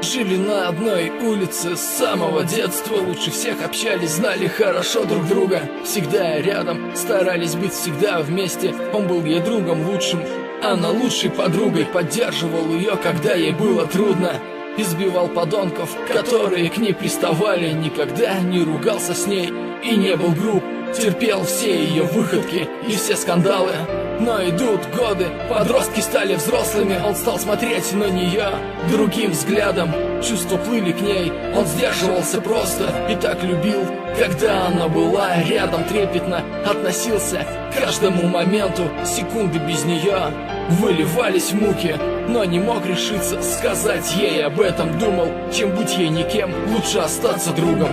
Жили на одной улице с самого детства. Лучше всех общались, знали хорошо друг друга. Всегда рядом, старались быть всегда вместе. Он был ей другом лучшим, она лучшей подругой. Поддерживал ее, когда ей было трудно. Избивал подонков, которые к ней приставали. Никогда не ругался с ней и не был груб. Терпел все ее выходки и все скандалы. Но идут годы, подростки стали взрослыми. Он стал смотреть на нее другим взглядом. Чувства плыли к ней, он сдерживался просто. И так любил, когда она была рядом. Трепетно относился к каждому моменту. Секунды без нее выливались в муки, но не мог решиться сказать ей об этом. Думал, чем быть ей никем, лучше остаться другом.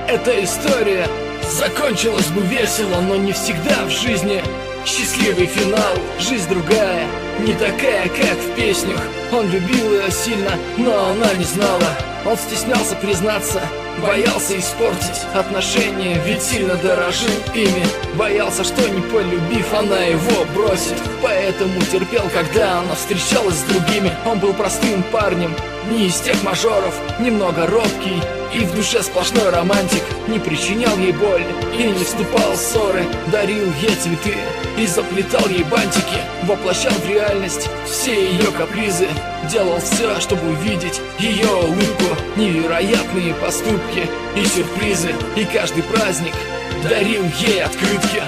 Эта история закончилась бы весело, но не всегда в жизни счастливый финал. Жизнь другая, не такая, как в песнях. Он любил ее сильно, но она не знала. Он стеснялся признаться, боялся испортить отношения, ведь сильно дорожил ими. Боялся, что не полюбив, она его бросит. Поэтому терпел, когда она встречалась с другими. Он был простым парнем, не из тех мажоров, немного робкий и в душе сплошной романтик. Не причинял ей боль и не вступал в ссоры. Дарил ей цветы и заплетал ей бантики. Воплощал в реальность все ее капризы. Делал все, чтобы увидеть ее улыбку. Невероятные поступки и сюрпризы. И каждый праздник дарил ей открытки.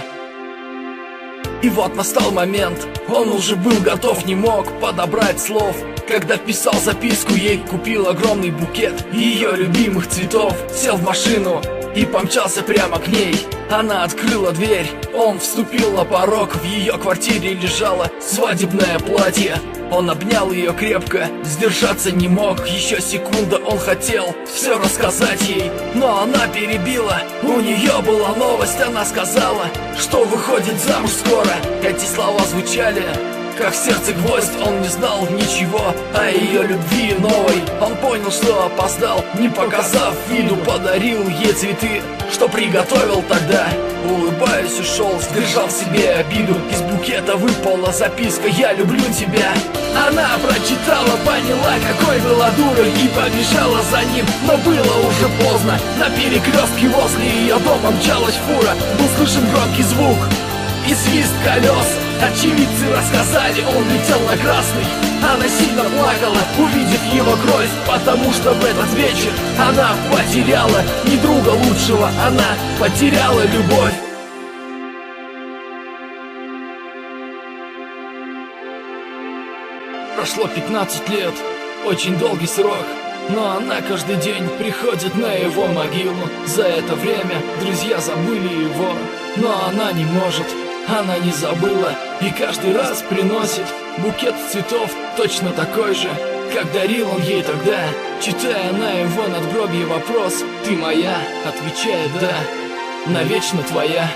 И вот настал момент, он уже был готов, не мог подобрать слов. Когда писал записку, ей купил огромный букет ее любимых цветов. Сел в машину и помчался прямо к ней. Она открыла дверь, он вступил на порог. В ее квартире лежало свадебное платье. Он обнял ее крепко, сдержаться не мог. Еще секунда, он хотел все рассказать ей, но она перебила. У нее была новость, она сказала, что выходит замуж скоро. Эти слова звучали как в сердце гвоздь. Он не знал ничего о ее любви новой. Он понял, что опоздал, не показав виду. Подарил ей цветы, что приготовил тогда. Улыбаясь, ушел, сдержал в себе обиду. Из букета выпала записка: «Я люблю тебя». Она прочитала, поняла, какой была дурой, и побежала за ним, но было уже поздно. На перекрестке возле ее дома мчалась фура. Был слышен громкий звук и свист колес. Очевидцы рассказали, он летел на красный. Она сильно плакала, увидев его кровь, потому что в этот вечер она потеряла не друга лучшего, она потеряла любовь. Прошло 15 лет, очень долгий срок, но она каждый день приходит на его могилу. За это время друзья забыли его, но она не может. Она не забыла и каждый раз приносит букет цветов точно такой же, как дарил он ей тогда. Читая на его надгробье вопрос: «Ты моя?» отвечает: «Да, навечно твоя».